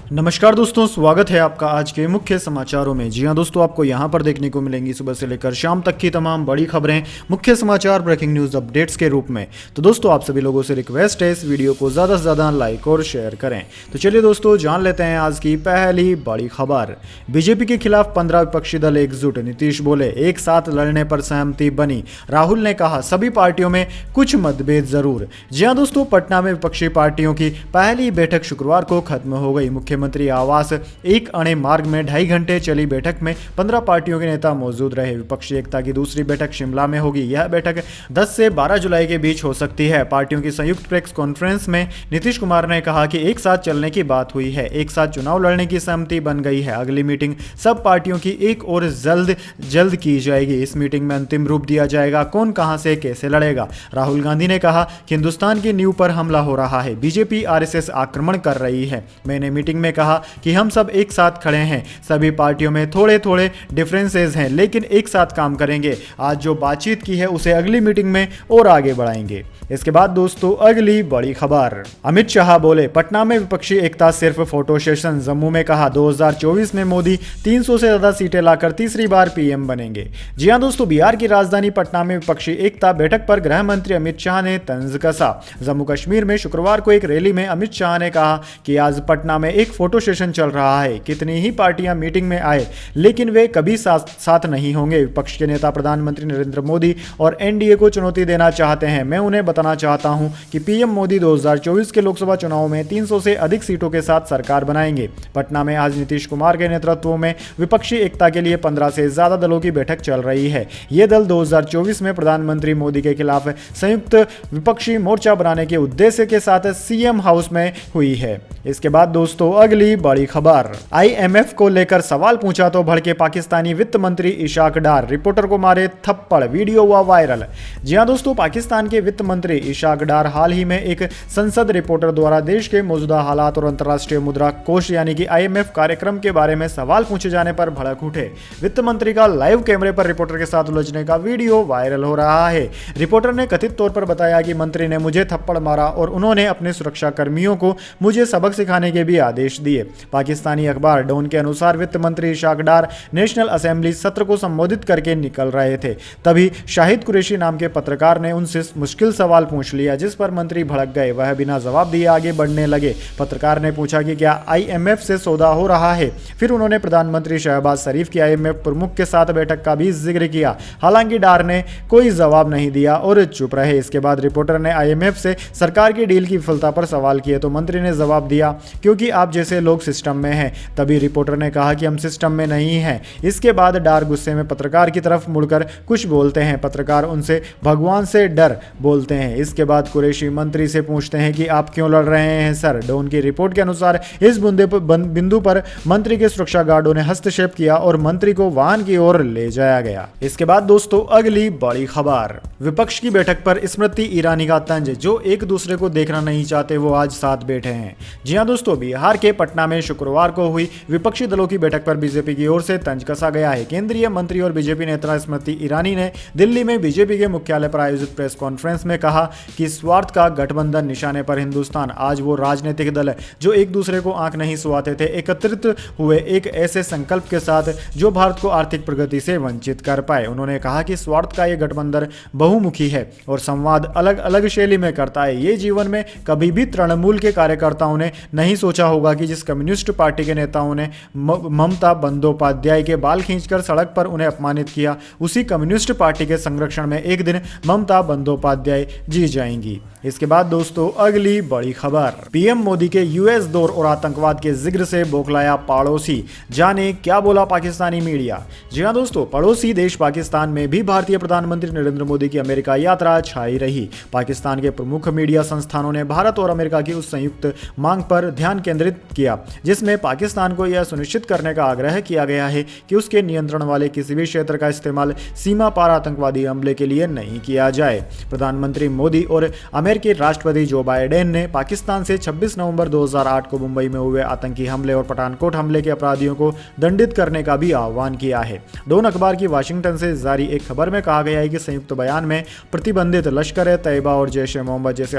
नमस्कार दोस्तों, स्वागत है आपका आज के मुख्य समाचारों में। जी हां दोस्तों, आपको यहां पर देखने को मिलेंगी सुबह से लेकर शाम तक की तमाम बड़ी खबरें, मुख्य समाचार, ब्रेकिंग न्यूज़ अपडेट्स के रूप में। तो दोस्तों, आप सभी लोगों से रिक्वेस्ट है इस वीडियो को ज़्यादा से ज़्यादा लाइक और शेयर करें। तो चलिए दोस्तों, जान लेते हैं आज की पहली बड़ी खबर। बीजेपी के खिलाफ 15 विपक्षी दल एकजुट, नीतीश बोले एक साथ लड़ने पर सहमति बनी। राहुल ने कहा सभी पार्टियों में कुछ मतभेद जरूर। जी हां दोस्तों, पटना में विपक्षी पार्टियों की पहली बैठक शुक्रवार को खत्म हो गई। मुख्यमंत्री आवास एक अणे मार्ग में 2.5 घंटे चली बैठक में 15 पार्टियों के नेता मौजूद रहे। विपक्षी एकता की दूसरी बैठक शिमला में होगी। यह बैठक 10 से 12 जुलाई के बीच हो सकती है। पार्टियों की संयुक्त प्रेस कॉन्फ्रेंस में नीतीश कुमार ने कहा कि एक साथ चलने की बात हुई है, एक साथ चुनाव लड़ने की सहमति बन गई है। अगली मीटिंग सब पार्टियों की एक और जल्द की जाएगी। इस मीटिंग में अंतिम रूप दिया जाएगा कौन कहां से कैसे लड़ेगा। राहुल गांधी ने कहा कि हिंदुस्तान की नींव पर हमला हो रहा है, बीजेपी आरएसएस आक्रमण कर रही है। मैंने मीटिंग में कहा कि हम सब एक साथ खड़े हैं, सभी पार्टियों में थोड़े थोड़े डिफरेंसेस हैं, लेकिन एक साथ काम करेंगे। आज जो बातचीत की है उसे अगली मीटिंग में और आगे बढ़ाएंगे। इसके बाद दोस्तों, अगली बड़ी खबर। अमित शाह बोले पटना में विपक्षी एकता सिर्फ फोटो सेशन। जम्मू में कहा 2024 में मोदी 300 से ज्यादा सीटें लाकर तीसरी बार पीएम बनेंगे। जी हां दोस्तों, बिहार की राजधानी पटना में विपक्षी एकता बैठक पर गृह मंत्री अमित शाह ने तंज कसा। जम्मू कश्मीर में शुक्रवार को एक रैली में अमित शाह ने कहा कि आज पटना में एक फोटो सेशन चल रहा है। कितनी ही पार्टियां मीटिंग में आए, लेकिन वे कभी साथ नहीं होंगे। विपक्ष के नेता प्रधानमंत्री नरेंद्र मोदी और एनडीए को चुनौती देना चाहते हैं। मैं उन्हें बताना चाहता हूं कि पीएम मोदी 2024 के लोकसभा चुनाव में 300 से अधिक सीटों के साथ सरकार बनाएंगे। पटना में आज नीतीश कुमार के नेतृत्व में विपक्षी एकता के लिए 15 से ज्यादा दलों की बैठक चल रही है। ये दल 2024 में प्रधानमंत्री मोदी के खिलाफ संयुक्त विपक्षी मोर्चा बनाने के उद्देश्य के साथ सीएम हाउस में हुई है। इसके बाद दोस्तों, अगली बड़ी खबर। आईएमएफ को लेकर सवाल पूछा तो भड़के पाकिस्तानी वित्त मंत्री इशाक डार, रिपोर्टर को मारे थप्पड़, वीडियो हुआ वायरल। जी हां दोस्तों, पाकिस्तान के वित्त मंत्री इशाक डार हाल ही में एक संसद रिपोर्टर द्वारा देश के मौजूदा हालात और अंतर्राष्ट्रीय मुद्रा कोष यानी कि आईएमएफ कार्यक्रम के बारे में सवाल पूछे जाने पर भड़क उठे। वित्त मंत्री का लाइव कैमरे पर रिपोर्टर के साथ उलझने का वीडियो वायरल हो रहा है। रिपोर्टर ने कथित तौर पर बताया कि मंत्री ने मुझे थप्पड़ मारा और उन्होंने अपने सुरक्षा कर्मियों को मुझे सबक सिखाने के भी आदेश दिए। पाकिस्तानी अखबार डॉन के अनुसार वित्त मंत्री इशाक डार नेशनल असेंबली सत्र को संबोधित करके निकल रहे थे, तभी शाहिद कुरैशी नाम के पत्रकार ने उनसे मुश्किल सवाल पूछ लिया, जिस पर मंत्री भड़क गए। वह बिना जवाब दिए आगे बढ़ने लगे। पत्रकार ने पूछा कि क्या आईएमएफ से सौदा हो रहा है। फिर उन्होंने प्रधानमंत्री शहबाज शरीफ की आईएमएफ प्रमुख के साथ बैठक का भी जिक्र किया। हालांकि डार ने कोई जवाब नहीं दिया और चुप रहे। इसके बाद रिपोर्टर ने आईएमएफ से सरकार की डील की विफलता पर सवाल किए तो मंत्री ने जवाब दिया, क्योंकि आप जैसे लोग सिस्टम में हैं। तभी रिपोर्टर ने कहा कि हम सिस्टम में नहीं हैं। इसके बाद डार गुस्से में पत्रकार की तरफ मुड़कर कुछ बोलते हैं। पत्रकार उनसे भगवान से डर बोलते हैं। इसके बाद कुरैशी मंत्री से पूछते हैं कि आप क्यों लड़ रहे हैं सर। डॉन की रिपोर्ट के अनुसार इस बिंदु पर मंत्री के सुरक्षा गार्डों ने हस्तक्षेप किया और मंत्री को वाहन की ओर ले जाया गया। इसके बाद दोस्तों, अगली बड़ी खबर। विपक्ष की बैठक पर स्मृति ईरानी का तंज, जो एक दूसरे को देखना नहीं चाहते वो आज साथ बैठे हैं। जी हां दोस्तों, बिहार के पटना में शुक्रवार को हुई विपक्षी दलों की बैठक पर बीजेपी की ओर से तंज कसा गया है। केंद्रीय मंत्री और बीजेपी नेता स्मृति ईरानी ने दिल्ली में बीजेपी के मुख्यालय पर आयोजित प्रेस कॉन्फ्रेंस में कहा कि स्वार्थ का गठबंधन निशाने पर हिंदुस्तान। आज वो राजनीतिक दल जो एक दूसरे को आंख नहीं सुहाते थे एकत्रित हुए एक ऐसे संकल्प के साथ जो भारत को आर्थिक प्रगति से वंचित कर पाए। उन्होंने कहा कि स्वार्थ का ये गठबंधन बहुमुखी है और संवाद अलग अलग शैली में करता है। ये जीवन में कभी भी तृणमूल के कार्यकर्ताओं ने नहीं सोचा होगा कि जिस कम्युनिस्ट पार्टी के नेताओं ने ममता बंदोपाध्याय के बाल खींचकर सड़क पर उन्हें अपमानित किया, उसी कम्युनिस्ट पार्टी के संरक्षण में एक दिन ममता बंदोपाध्याय जी जाएंगी। इसके बाद दोस्तों, अगली बड़ी खबर। पीएम मोदी के यूएस दौर और आतंकवाद के जिक्र से बौखलाया पड़ोसी, जाने क्या बोला पाकिस्तानी मीडिया। जी हां दोस्तों, पड़ोसी देश पाकिस्तान में भी भारतीय प्रधानमंत्री नरेंद्र मोदी की अमेरिका यात्रा छाई रही। पाकिस्तान के प्रमुख मीडिया संस्थानों ने भारत और अमेरिका की उस संयुक्त मांग पर ध्यान केंद्रित किया जिसमें पाकिस्तान को यह सुनिश्चित करने का आग्रह किया गया है कि उसके नियंत्रण वाले किसी भी क्षेत्र का इस्तेमाल सीमा पार आतंकवादी हमले के लिए नहीं किया जाए। प्रधानमंत्री मोदी और अमेरिकी राष्ट्रपति जो बाइडेन ने पाकिस्तान से 26 नवंबर 2008 को मुंबई में हुए आतंकी हमले और पठानकोट हमले के अपराधियों को दंडित करने का भी आह्वान किया है। डॉन अखबार की वाशिंगटन से जारी एक खबर में कहा गया है कि संयुक्त बयान में प्रतिबंधित लश्कर ए तैयबा और जैश ए मोहम्मद जैसे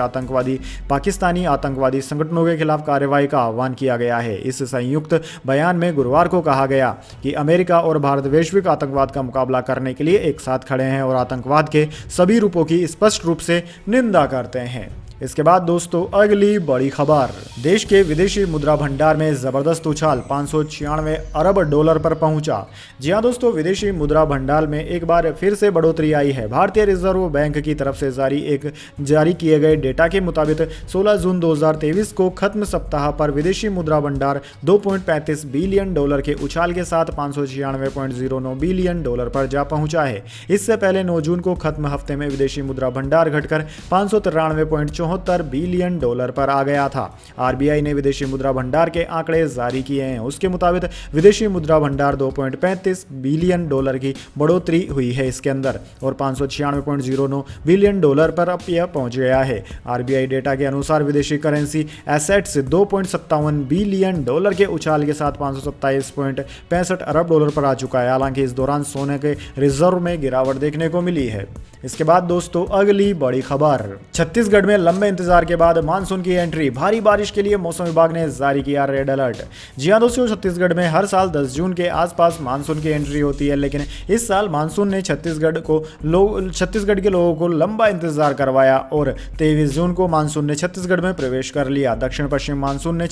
पाकिस्तानी आतंकवादी संगठनों के खिलाफ कार्रवाई का आह्वान किया गया है। इस संयुक्त बयान में गुरुवार को कहा गया कि अमेरिका और भारत वैश्विक आतंकवाद का मुकाबला करने के लिए एक साथ खड़े हैं और आतंकवाद के सभी रूपों की स्पष्ट रूप से निंदा करते हैं। इसके बाद दोस्तों अगली बड़ी खबर, देश के विदेशी मुद्रा भंडार में जबरदस्त उछाल, 596 अरब डॉलर पर पहुंचा। जी हां दोस्तों, विदेशी मुद्रा भंडार में एक बार फिर से बढ़ोतरी आई है। भारतीय रिजर्व बैंक की तरफ से जारी किए गए डेटा के मुताबिक 16 जून 2023 को खत्म सप्ताह पर विदेशी मुद्रा भंडार 2.35 बिलियन डॉलर के उछाल के साथ 596.09 बिलियन डॉलर पर जा पहुंचा है। इससे पहले 9 जून को खत्म हफ्ते में विदेशी मुद्रा भंडार घटकर 593.74 बिलियन डॉलर पर आ गया था। आरबीआई ने विदेशी मुद्रा भंडार के आंकड़े जारी किए हैं। उसके मुताबिक विदेशी मुद्रा भंडार 2.35 बिलियन डॉलर की बढ़ोतरी हुई है इसके अंदर और 596.09 बिलियन डॉलर पर अब यह पहुंच गया है। आरबीआई डेटा के अनुसार विदेशी करेंसी एसेट्स 2.57 बिलियन डॉलर के उछाल के साथ 527.65 अरब डॉलर पर आ चुका है। हालांकि इस दौरान सोने के रिजर्व में गिरावट देखने को मिली है। इसके बाद दोस्तों अगली बड़ी खबर, छत्तीसगढ़ में लंबे इंतजार के बाद मानसून की एंट्री, भारी बारिश के लिए मौसम विभाग ने जारी किया रेड अलर्ट। जी हां दोस्तों, छत्तीसगढ़ में हर साल 10 जून के आसपास मानसून की एंट्री होती है, लेकिन इस साल मानसून ने छत्तीसगढ़ के लोगों को लंबा इंतजार करवाया और 23 जून को मानसून ने छत्तीसगढ़ में प्रवेश कर लिया। दक्षिण पश्चिम मानसून ने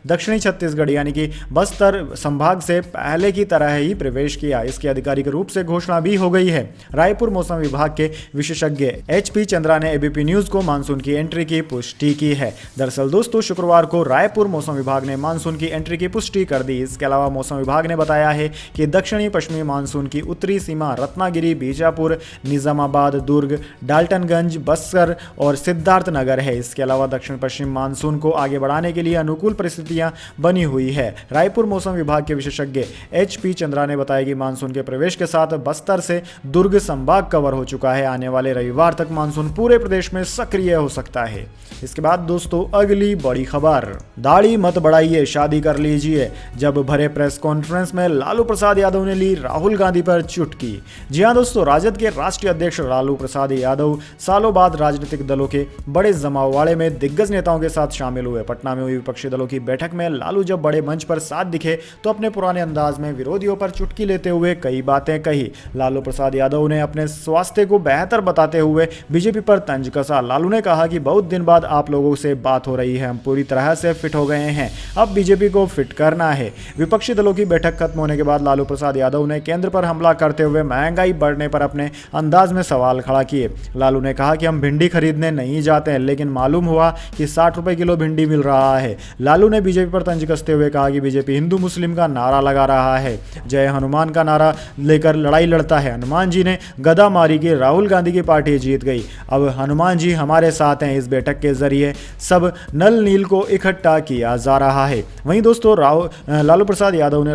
दक्षिणी छत्तीसगढ़ यानी कि बस्तर संभाग से पहले की तरह ही प्रवेश किया। इसकी आधिकारिक रूप से घोषणा भी हो गई है। रायपुर मौसम विभाग के विशेषज्ञ एचपी चंद्रा ने एबीपी न्यूज को मानसून की एंट्री की पुष्टि की है। दरअसल दोस्तों शुक्रवार को रायपुर मौसम विभाग ने मानसून की एंट्री की पुष्टि कर दी। इसके अलावा मौसम विभाग ने बताया है कि दक्षिणी पश्चिमी मानसून की उत्तरी सीमा रत्नागिरी, बीजापुर, निजामाबाद, दुर्ग, डाल्टनगंज, बस्तर और सिद्धार्थनगर है। इसके अलावा दक्षिण पश्चिम मानसून को आगे बढ़ाने के लिए अनुकूल परिस्थितियां बनी हुई है। रायपुर मौसम विभाग के विशेषज्ञ एचपी चंद्रा ने बताया कि मानसून के प्रवेश के साथ बस्तर से दुर्ग संभाग कवर हो चुका है। आने वाले रविवार तक मानसून पूरे प्रदेश में सक्रिय हो सकता है। इसके बाद दोस्तों अगली बड़ी खबर, दाढ़ी मत बढ़ाइए, शादी कर लीजिए। जब भरे प्रेस कॉन्फ्रेंस में लालू प्रसाद यादव ने ली राहुल गांधी पर चुटकी। जी हां दोस्तों, राजद के राष्ट्रीय अध्यक्ष लालू प्रसाद यादव सालों बाद राजनीतिक दलों के बड़े जमावड़े में दिग्गज नेताओं के साथ शामिल हुए। पटना में हुई विपक्षी दलों की बैठक में लालू जब बड़े मंच पर साथ दिखे तो अपने पुराने अंदाज में विरोधियों पर चुटकी लेते हुए कई बातें कही। लालू प्रसाद यादव ने अपने स्वास्थ्य को बेहतर बताते हुए बीजेपी पर तंज कसा। लालू ने कहा कि बहुत दिन बाद आप लोगों से बात हो रही है, हम पूरी तरह से फिट हो गए हैं, अब बीजेपी को फिट करना है। विपक्षी दलों की बैठक खत्म होने के बाद लालू प्रसाद यादव ने केंद्र पर हमला करते हुए महंगाई बढ़ने पर अपने अंदाज में सवाल खड़ा किए। लालू ने कहा कि हम भिंडी खरीदने नहीं जाते हैं, लेकिन मालूम हुआ कि 60 रुपए किलो भिंडी मिल रहा है। लालू ने बीजेपी पर तंज कसते हुए कहा कि बीजेपी हिंदू मुस्लिम का नारा लगा रहा है, जय हनुमान का नारा लेकर लड़ाई लड़ता है। हनुमान जी ने गदा मारी कि राहुल गांधी की पार्टी जीत गई, अब हनुमान जी हमारे साथ हैं। इस बैठक के जरिए सब नल नील को इकट्ठा किया जा रहा है। वहीं दोस्तों लालू प्रसाद यादव ने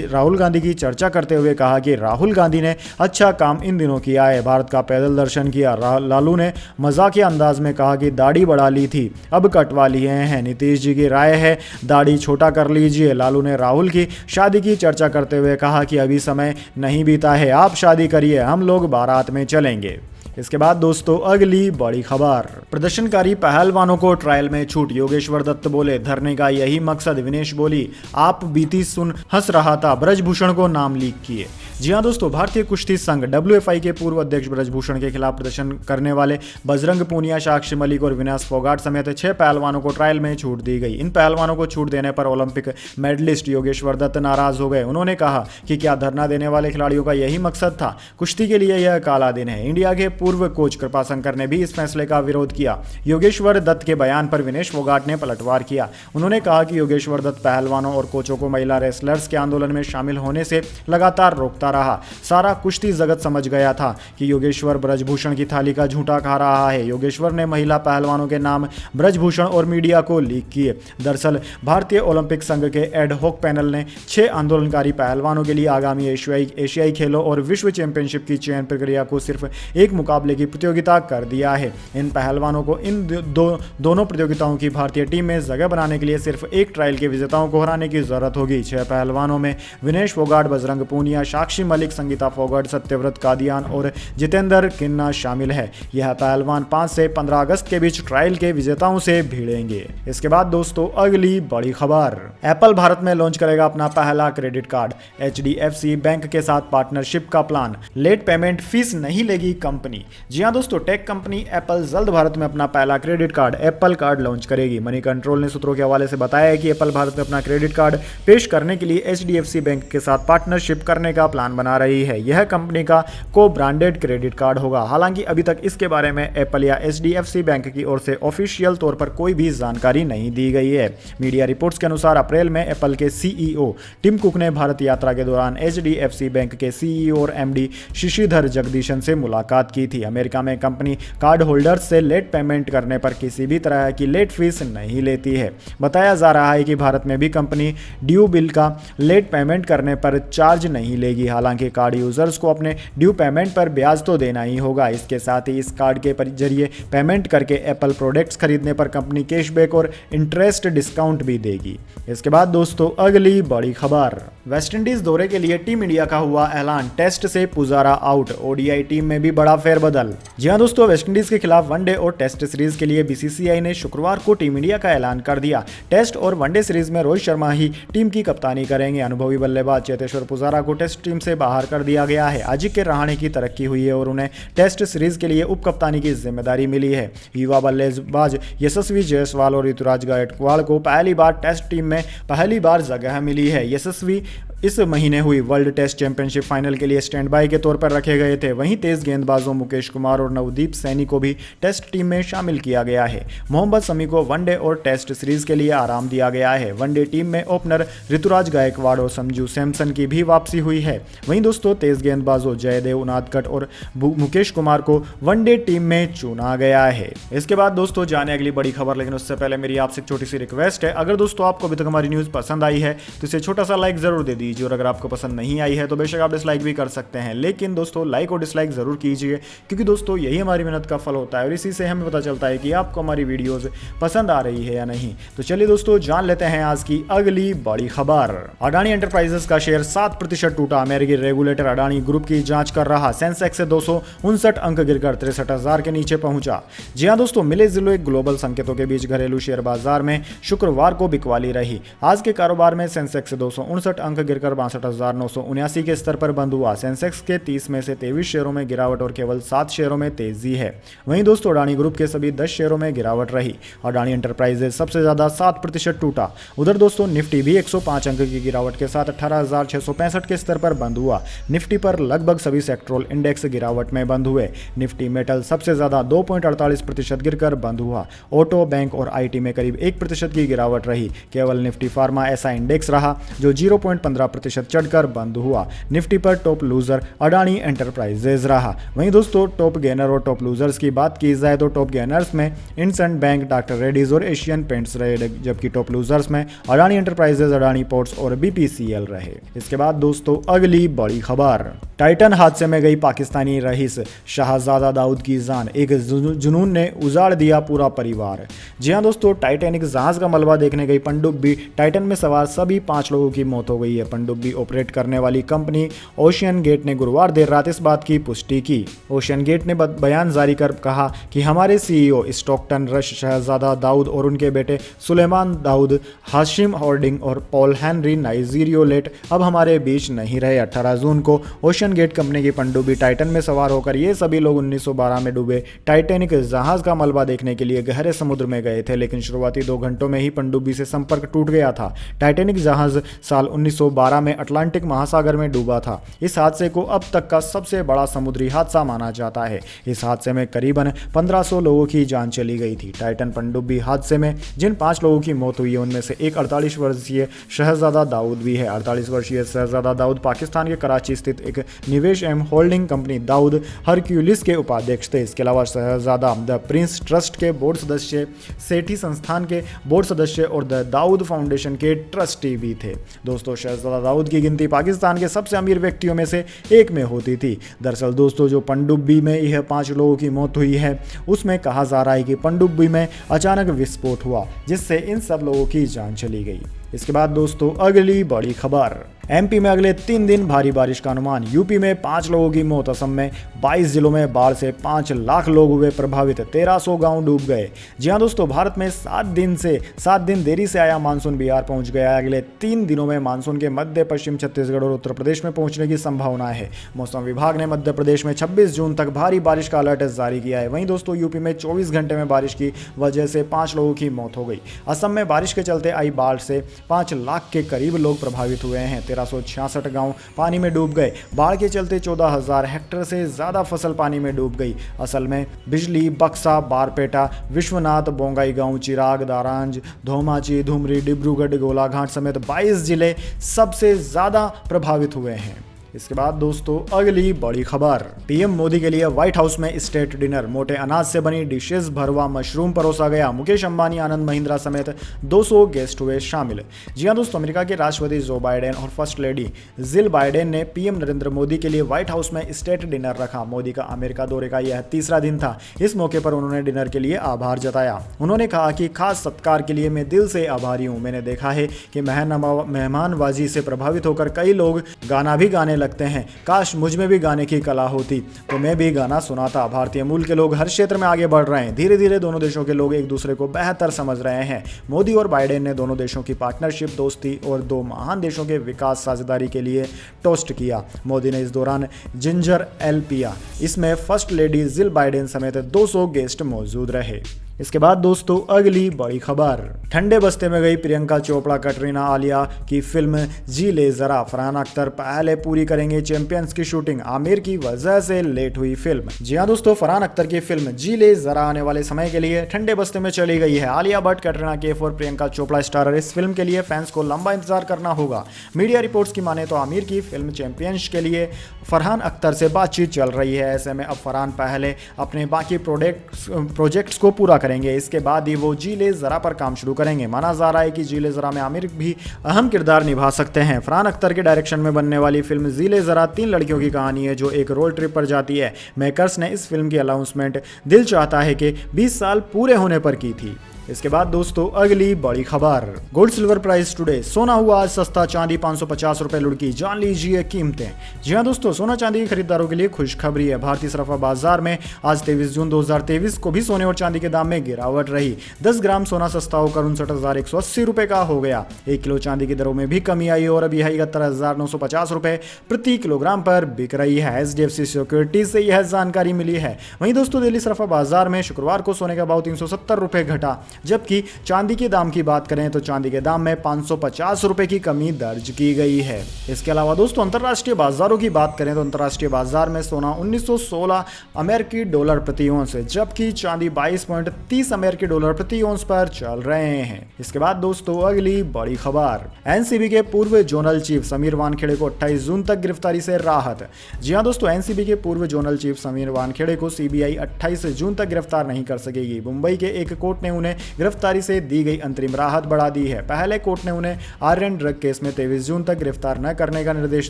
राहुल गांधी की चर्चा करते हुए कहा कि राहुल गांधी ने अच्छा काम इन दिनों किया है, भारत का पैदल दर्शन किया। लालू ने मजाकिया अंदाज में कहा कि दाढ़ी बढ़ा ली थी, अब कटवा लिए हैं। नीतीश जी की राय है दाढ़ी छोटा कर लीजिए। लालू ने राहुल की शादी की चर्चा करते हुए कहा कि अभी समय नहीं बीता है, आप शादी करिए, हम लोग बारात में चलेंगे। इसके बाद दोस्तों अगली बड़ी खबर, प्रदर्शनकारी पहलवानों को ट्रायल में छूट, योगेश्वर दत्त बोले धरने का यही मकसद। विनेश बोली आप बीती सुन हंस रहा था, ब्रजभूषण को नाम लीक किए। जी हां दोस्तों, भारतीय कुश्ती संघ WFI के पूर्व अध्यक्ष ब्रजभूषण के खिलाफ प्रदर्शन करने वाले बजरंग पूनिया, साक्षी मलिक और विनाश फोगाट समेत 6 पहलवानों को ट्रायल में छूट दी गई। इन पहलवानों को छूट देने पर ओलंपिक मेडलिस्ट योगेश्वर दत्त नाराज हो गए। उन्होंने कहा कि क्या धरना देने वाले खिलाड़ियों का यही मकसद था? कुश्ती के लिए यह काला दिन है। इंडिया के पूर्व कोच कृपाशंकर ने भी इस फैसले का विरोध किया। योगेश्वर दत्त के बयान पर विनेश फोगाट ने पलटवार किया। उन्होंने कहा कि योगेश्वर दत्त पहलवानों और कोचों को महिला रेसलर्स के आंदोलन में शामिल होने से लगातार रोकता रहा। सारा कुश्ती जगत समझ गया था कि योगेश्वर ब्रजभूषण की थाली का झूठा खा रहा है। योगेश्वर ने महिला पहलवानों के नाम ब्रजभूषण और मीडिया को लीक किए। दरअसल भारतीय ओलंपिक संघ के एड हॉक पैनल ने 6 आंदोलनकारी पहलवानों के लिए आगामी एशियाई खेलों और विश्व चैंपियनशिप की चयन प्रक्रिया को सिर्फ एक मुकाबले की प्रतियोगिता कर दिया है। इन पहलवानों को इन दोनों प्रतियोगिताओं की भारतीय टीम में जगह बनाने के लिए सिर्फ एक ट्रायल के विजेताओं को हराने की जरूरत होगी। 6 पहलवानों में विनेश फोगाट, बजरंग पूनिया, साक्षी साक्षी मलिक, संगीता फोगाट, सत्यव्रत कादियान और जितेंद्र किन्ना शामिल है। यह पहलवान 5 से 15 अगस्त के बीच ट्रायल के विजेताओं से भिड़ेंगे। इसके बाद दोस्तों अगली बड़ी खबर, एप्पल भारत में लॉन्च करेगा अपना पहला क्रेडिट कार्ड। HDFC बैंक के साथ पार्टनरशिप का प्लान, लेट पेमेंट फीस नहीं लेगी कंपनी। जी हां दोस्तों, टेक कंपनी एप्पल जल्द भारत में अपना पहला credit card Apple card launch करेगी। मनी कंट्रोल ने सूत्रों के हवाले से बताया है कि एप्पल भारत में अपना क्रेडिट कार्ड पेश करने के लिए HDFC बैंक के साथ पार्टनरशिप करने का प्लान बना रही है। यह कंपनी का को ब्रांडेड क्रेडिट कार्ड होगा। हालांकि अभी तक इसके बारे में एप्पल या HDFC बैंक की ओर से ऑफिशियल तौर पर कोई भी जानकारी नहीं दी गई है। मीडिया रिपोर्ट्स के अनुसार अप्रैल में एप्पल के CEO टिम कुक ने भारत यात्रा के दौरान HDFC बैंक के CEO और MD शशिधर जगदीशन से मुलाकात की थी। अमेरिका में कंपनी कार्ड होल्डर्स से लेट पेमेंट करने पर किसी भी तरह की लेट फीस नहीं लेती है। बताया जा रहा है कि भारत में भी कंपनी ड्यू बिल का लेट पेमेंट करने पर चार्ज नहीं लेगी। हालांकि कार्ड यूजर्स को अपने ड्यू पेमेंट पर ब्याज तो देना ही होगा। इसके साथ ही इस कार्ड के जरिए पेमेंट करके एप्पल प्रोडक्ट्स खरीदने पर कंपनी कैशबैक और इंटरेस्ट डिस्काउंट भी देगी। इसके बाद दोस्तों अगली बड़ी खबर, वेस्टइंडीज दौरे के लिए टीम इंडिया का हुआ ऐलान, टेस्ट से पुजारा आउट, ODI टीम में भी बड़ा फेरबदल। जी हां दोस्तों, वेस्टइंडीज के खिलाफ वनडे और टेस्ट सीरीज के लिए BCCI ने शुक्रवार को टीम इंडिया का ऐलान कर दिया। टेस्ट और वनडे सीरीज में रोहित शर्मा ही टीम की कप्तानी करेंगे। अनुभवी बल्लेबाज चेतेश्वर पुजारा को टेस्ट टीम से बाहर कर दिया गया है। अजिंक्य रहाणे की तरक्की हुई है और उन्हें टेस्ट सीरीज के लिए उप कप्तानी की जिम्मेदारी मिली है। युवा बल्लेबाज यशस्वी जायसवाल और ऋतुराज गायकवाड़ को पहली बार टेस्ट टीम में पहली बार जगह मिली है। यशस्वी इस महीने हुई वर्ल्ड टेस्ट चैंपियनशिप फाइनल के लिए स्टैंड बाय के तौर पर रखे गए थे। वहीं तेज गेंदबाजों मुकेश कुमार और नवदीप सैनी को भी टेस्ट टीम में शामिल किया गया है। मोहम्मद शमी को वनडे और टेस्ट सीरीज के लिए आराम दिया गया है। वनडे टीम में ओपनर ऋतुराज गायकवाड़ और संजू सैमसन की भी वापसी हुई है। वहीं दोस्तों तेज गेंदबाजों जयदेव उनादकट और मुकेश कुमार को वनडे टीम में चुना गया है। इसके बाद दोस्तों जाने अगली बड़ी खबर, लेकिन उससे पहले मेरी आपसे एक छोटी सी रिक्वेस्ट है, अगर दोस्तों आपको अभी तक हमारी न्यूज़ पसंद आई है तो इसे छोटा सा लाइक जरूर दे दीजिए और अगर आपको पसंद नहीं आई है तो बेशक आप डिसलाइक भी कर सकते हैं, लेकिन दोस्तों लाइक और डिसलाइक जरूर कीजिए क्योंकि दोस्तों यही हमारी मेहनत का फल होता है और इसी से हमें पता चलता है कि आपको हमारी वीडियोस पसंद आ रही है या नहीं। तो चलिए दोस्तों जान लेते हैं आज की अगली बड़ी खबर। अडानी एंटरप्राइजेस का शेयर 7% टूटा। अमेरिकी रेगुलेटर अडानी ग्रुप की जांच कर रहा। सेंसेक्स से 259 अंक गिरकर 63,000 के नीचे पहुंचा। जी हां दोस्तों, मिले जुले ग्लोबल संकेतों के बीच घरेलू शेयर बाजार में शुक्रवार को बिकवाली रही। आज के कारोबार में सेंसेक्स से 259 अंक गिरकर 62,979 के स्तर पर बंद हुआ। सेंसेक्स के 30 में से 23 शेयरों में गिरावट और केवल 7 शेयरों में तेजी है। वहीं दोस्तों अडानी ग्रुप के सभी 10 शेयरों में गिरावट रही। अडानी एंटरप्राइजेस सबसे ज्यादा 7% टूटा। उधर दोस्तों निफ्टी भी 105 अंक की गिरावट के साथ 18,665 के स्तर पर बंद हुआ। निफ्टी पर लगभग सभी सेक्टरल इंडेक्स गिरावट में बंद हुए। निफ्टी मेटल सबसे ज्यादा 2.48% गिरकर बंद हुआ। ऑटो, बैंक और IT में करीब 1% की गिरावट रही। केवल निफ्टी फार्मा ऐसा इंडेक्स रहा जो 0.15% चढ़कर बंद हुआ। निफ्टी पर टॉप लूजर अडानी एंटरप्राइजेज रहा। वहीं दोस्तों टॉप गेनर और टॉप लूजर्स की बात की जाए तो टॉप गेनर्स में इंडसइंड बैंक, डॉक्टर रेड्डीज और एशियन पेंट्स रहे, जबकि टॉप लूजर्स में अडानी एंटरप्राइजेज, अडानी पोर्ट्स और BPCL रहे। इसके बाद दोस्तों अगली बड़ी खबर, टाइटन हादसे में गई पाकिस्तानी रईस शाहजादा दाऊद की जान, एक जुनून ने उजाड़ दिया पूरा परिवार। जी हां दोस्तों, टाइटैनिक जहाज का मलबा देखने गई पनडुब्बी टाइटन में सवार सभी 5 लोगों की मौत हो गई है। पनडुब्बी ऑपरेट करने वाली कंपनी ओशियन गेट ने गुरुवार देर रात इस बात की पुष्टि की। ओशियन गेट ने बयान जारी कर कहा कि हमारे CEO स्टॉकटन रश शहजादा दाऊद और उनके बेटे सुलेमान दाऊद, हाशिम हॉर्डिंग और पॉल हेनरी नाइजीरियोलेट अब हमारे बीच नहीं रहे। 18 जून को ओशियन गेट कंपनी की पनडुब्बी टाइटन में सवार होकर ये सभी लोग 1912 में डूबे टाइटैनिक जहाज का मलबा देखने के लिए गहरे समुद्र में गए थे, लेकिन शुरुआती 2 घंटों में ही पनडुब्बी से संपर्क टूट गया था। टाइटैनिक जहाज साल 1912 में अटलांटिक महासागर में डूबा था। इस हादसे को अब तक का सबसे बड़ा समुद्री हादसा माना जाता है। इस हादसे में करीबन 1500 लोगों की जान चली गई थी। टाइटन पनडुब्बी हादसे में जिन 5 लोगों की मौत हुई है उनमें से एक 48 वर्षीय शहजादा दाऊद भी है। 48 वर्षीय शहजादा दाऊद पाकिस्तान के कराची स्थित एक निवेश एवं होल्डिंग कंपनी दाऊद हरक्यूलिस के उपाध्यक्ष थे। इसके अलावा शहजादा द प्रिंस ट्रस्ट के बोर्ड सदस्य, सेठी संस्थान के बोर्ड सदस्य और द दाऊद फाउंडेशन के ट्रस्टी भी थे। दोस्तों शहजादा दाऊद की गिनती पाकिस्तान के सबसे अमीर व्यक्तियों में से एक में होती थी। दरअसल दोस्तों जो पनडुब्बी में यह 5 लोगों की मौत हुई है उसमें कहा जा रहा है कि पनडुब्बी में अचानक विस्फोट हुआ जिससे इन सब लोगों की जान चली गई। इसके बाद दोस्तों अगली बड़ी खबर, एमपी में अगले 3 दिन भारी बारिश का अनुमान। यूपी में 5 लोगों की मौत, असम में 22 जिलों में बाढ़ से 5 लाख लोग हुए प्रभावित, 1300 गांव डूब गए। जी हां दोस्तों, भारत में 7 दिन देरी से आया मानसून बिहार पहुंच गया है। अगले 3 दिनों में मानसून के मध्य पश्चिम छत्तीसगढ़ और उत्तर प्रदेश में पहुंचने की संभावना है। मौसम विभाग ने मध्य प्रदेश में 26 जून तक भारी बारिश का अलर्ट जारी किया है। वहीं दोस्तों यूपी में 24 घंटे में बारिश की वजह से 5 लोगों की मौत हो गई। असम में बारिश के चलते आई बाढ़ से 5 लाख के करीब लोग प्रभावित हुए हैं। 1366 गांव पानी में डूब गए। बाढ़ के चलते 14,000 हेक्टेयर से ज्यादा फसल पानी में डूब गई। असल में बिजली, बक्सा, बारपेटा, विश्वनाथ, बोंगाईगांव, चिराग, दारांज, धोमाची, धुमरी, डिब्रूगढ़, गोलाघाट समेत 22 जिले सबसे ज्यादा प्रभावित हुए हैं। इसके बाद दोस्तों अगली बड़ी खबर, पीएम मोदी के लिए व्हाइट हाउस में स्टेट डिनर, मोटे अनाज से बनी डिशेस, भरवा मशरूम परोसा गया। मुकेश अंबानी, आनंद महिंद्रा समेत 200 गेस्ट हुए शामिल। जी हां दोस्तों, अमेरिका के राष्ट्रपति जो बाइडेन और फर्स्ट लेडी जिल बाइडेन ने पीएम नरेंद्र मोदी के लिए व्हाइट हाउस में स्टेट डिनर रखा। मोदी का अमेरिका दौरे का यह तीसरा दिन था। इस मौके पर उन्होंने डिनर के लिए आभार जताया। उन्होंने कहा कि खास सत्कार के लिए मैं दिल से आभारी हूं। मैंने देखा है कि मेहमानबाजी से प्रभावित होकर कई लोग गाना भी गाने लगते हैं। काश मुझ में भी गाने की कला होती तो मैं भी गाना सुनाता। भारतीय मूल के लोग हर क्षेत्र में आगे बढ़ रहे हैं। धीरे धीरे दोनों देशों के लोग एक दूसरे को बेहतर समझ रहे हैं। मोदी और बाइडेन ने दोनों देशों की पार्टनरशिप, दोस्ती और 2 महान देशों के विकास साझेदारी के लिए टोस्ट किया। मोदी ने इस दौरान जिंजर एल पिया। इसमें फर्स्ट लेडी जिल बाइडेन समेत 200 गेस्ट मौजूद रहे। इसके बाद दोस्तों अगली बड़ी खबर, ठंडे बस्ते में गई प्रियंका चोपड़ा, कटरीना, आलिया की फिल्म जी ले जरा। फरहान अख्तर पहले पूरी करेंगे चैंपियंस की शूटिंग, आमिर की वजह से लेट हुई फिल्म। जी हां दोस्तों, फरहान अख्तर की फिल्म जी ले जरा आने वाले समय के लिए ठंडे बस्ते में चली गई है। आलिया भट्ट, कटरीना कैफ और प्रियंका चोपड़ा स्टारर इस फिल्म के लिए फैंस को लंबा इंतजार करना होगा। मीडिया रिपोर्ट्स की माने तो आमिर की फिल्म चैंपियंस के लिए फरहान अख्तर से बातचीत चल रही है। ऐसे में अब फरहान पहले अपने बाकी प्रोजेक्ट्स को पूरा करेंगे, इसके बाद ही वो जी ले जरा पर काम शुरू करेंगे। माना जा रहा है कि जी ले जरा में आमिर भी अहम किरदार निभा सकते हैं। फरहान अख्तर के डायरेक्शन में बनने वाली फिल्म जी ले जरा 3 लड़कियों की कहानी है जो एक रोड ट्रिप पर जाती है। मेकर्स ने इस फिल्म की अनाउंसमेंट दिल चाहता है कि 20 साल पूरे होने पर की थी। इसके बाद दोस्तों अगली बड़ी खबर, गोल्ड सिल्वर प्राइस टुडे। सोना हुआ आज सस्ता, चांदी 550 रुपए लुढ़की। जान लीजिए कीमतें। जी हां दोस्तों, सोना चांदी के खरीदारों के लिए खुशखबरी है। भारतीय सराफा बाजार में आज 23 जून 2023 को भी सोने और चांदी के दाम में गिरावट रही। 10 ग्राम सोना सस्ता होकर 59,180 रुपए का हो गया। 1 किलो चांदी की दरों में भी कमी आई और अभी 71,950 रुपए प्रति किलोग्राम पर बिक रही है। HDFC सिक्योरिटीज से यह जानकारी मिली है। वहीं दोस्तों दिल्ली सराफा बाजार में शुक्रवार को सोने का भाव 370 रुपए घटा, जबकि चांदी के दाम की बात करें तो चांदी के दाम में 550 रुपए की कमी दर्ज की गई है। इसके अलावा दोस्तों अंतर्राष्ट्रीय बाजारों की बात करें तो अंतर्राष्ट्रीय बाजार में सोना 1916 अमेरिकी डॉलर प्रति औंस, जबकि चांदी 22.30 अमेरिकी डॉलर प्रति औंस पर चल रहे हैं। इसके बाद दोस्तों अगली बड़ी खबर, एनसीबी के पूर्व जोनल चीफ समीर वानखेड़े को 28 जून तक गिरफ्तारी से राहत। जी हां दोस्तों, एनसीबी के पूर्व जोनल चीफ समीर वानखेड़े को सीबीआई 28 जून तक गिरफ्तार नहीं कर सकेगी। मुंबई के एक कोर्ट ने उन्हें गिरफ्तारी से दी गई अंतरिम राहत बढ़ा दी है। पहले कोर्ट ने उन्हें आर्यन ड्रग केस में 23 जून तक गिरफ्तार न करने का निर्देश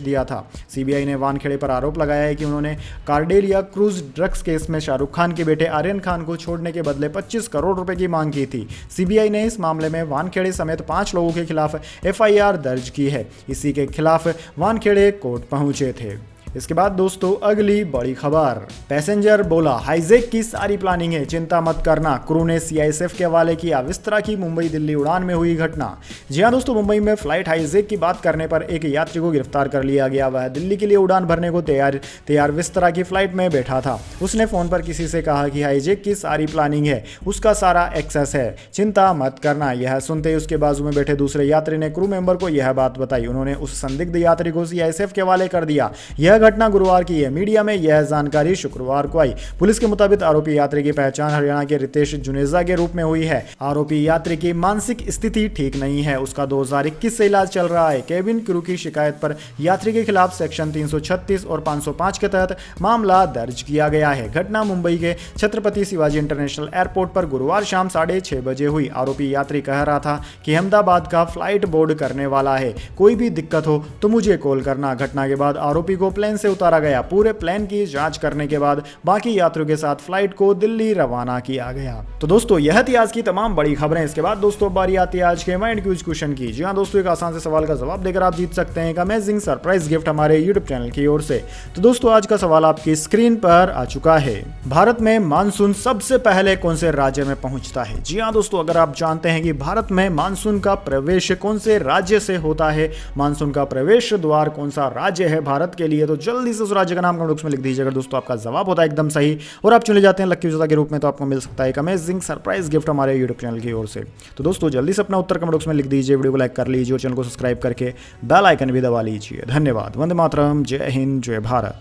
दिया था। सीबीआई ने वानखेड़े पर आरोप लगाया है कि उन्होंने कार्डेलिया क्रूज ड्रग्स केस में शाहरुख खान के बेटे आर्यन खान को छोड़ने के बदले 25 करोड़ रुपए की मांग की थी। सीबीआई ने इस मामले में वानखेड़े समेत 5 लोगों के खिलाफ एफआईआर दर्ज की है। इसी के खिलाफ वानखेड़े कोर्ट पहुंचे थे। इसके बाद दोस्तों अगली बड़ी खबर, पैसेंजर बोला हाईजैक की सारी प्लानिंग है, चिंता मत करना। क्रू ने सीआईएसएफ के हवाले किया विस्तरा की मुंबई दिल्ली उड़ान में हुई घटना। जी हां दोस्तों, मुंबई में फ्लाइट हाईजैक की बात करने पर एक यात्री को गिरफ्तार कर लिया गया। वह दिल्ली के लिए उड़ान भरने को तैयार विस्तरा की फ्लाइट में बैठा था। उसने फोन पर किसी से कहा कि हाईजैक की सारी प्लानिंग है, उसका सारा एक्सेस है, चिंता मत करना। यह सुनते ही उसके बाजू में बैठे दूसरे यात्री ने क्रू मेंबर को यह बात बताई। उन्होंने उस संदिग्ध यात्री को सीआईएसएफ के हवाले कर दिया। यह घटना गुरुवार की है। मीडिया में यह जानकारी शुक्रवार को आई। पुलिस के मुताबिक आरोपी यात्री की पहचान हरियाणा के रितेश जुनेजा के रूप में हुई है। आरोपी यात्री की मानसिक स्थिति ठीक नहीं है। उसका 2021 से इलाज चल रहा है। केबिन क्रू की शिकायत पर यात्री के खिलाफ सेक्शन 336 और 505 के तहत मामला दर्ज किया गया है। घटना मुंबई के छत्रपति शिवाजी इंटरनेशनल एयरपोर्ट पर गुरुवार शाम 6:30 बजे हुई। आरोपी यात्री कह रहा था कि अहमदाबाद का फ्लाइट बोर्ड करने वाला है, कोई भी दिक्कत हो तो मुझे कॉल करना। घटना के बाद आरोपी को प्लेन प्लेन से उतारा गया। पूरे प्लेन की जांच करने के बाद बाकी यात्रियों के साथ फ्लाइट को दिल्ली रवाना किया गया। तो दोस्तों यह थी आज की तमाम बड़ी खबरें। इसके बाद दोस्तों बारी आती है आज के माइंड क्यूज क्वेश्चन की। जी हाँ दोस्तों, एक आसान से सवाल का जवाब देकर आप जीत सकते हैं एक अमेजिंग सरप्राइज गिफ्ट हमारे यूट्यूब चैनल की ओर से। तो दोस्तों आज का सवाल आपकी स्क्रीन पर आ चुका है। भारत में मानसून सबसे पहले कौन से राज्य में पहुंचता है? जी हाँ दोस्तों, अगर आप जानते हैं कि भारत में मानसून का प्रवेश कौन से राज्य से होता है, मानसून का प्रवेश द्वार कौन सा राज्य है भारत के लिए, तो जल्दी से उस राज्य का नाम कमेंट बॉक्स में लिख दीजिए। अगर दोस्तों आपका जवाब होता है एकदम सही और आप चुने जाते हैं लकी विजेता के रूप में, तो आपको मिल सकता है एक अमेजिंग सरप्राइज गिफ्ट हमारे यूट्यूब चैनल की ओर से। तो दोस्तों जल्दी से अपना उत्तर कमेंट बॉक्स में लिख दीजिए, वीडियो को लाइक कर लीजिए और चैनल को सब्सक्राइब करके बेल आइकन भी दबा लीजिए। धन्यवाद। वंदे मातरम। जय हिंद, जय भारत।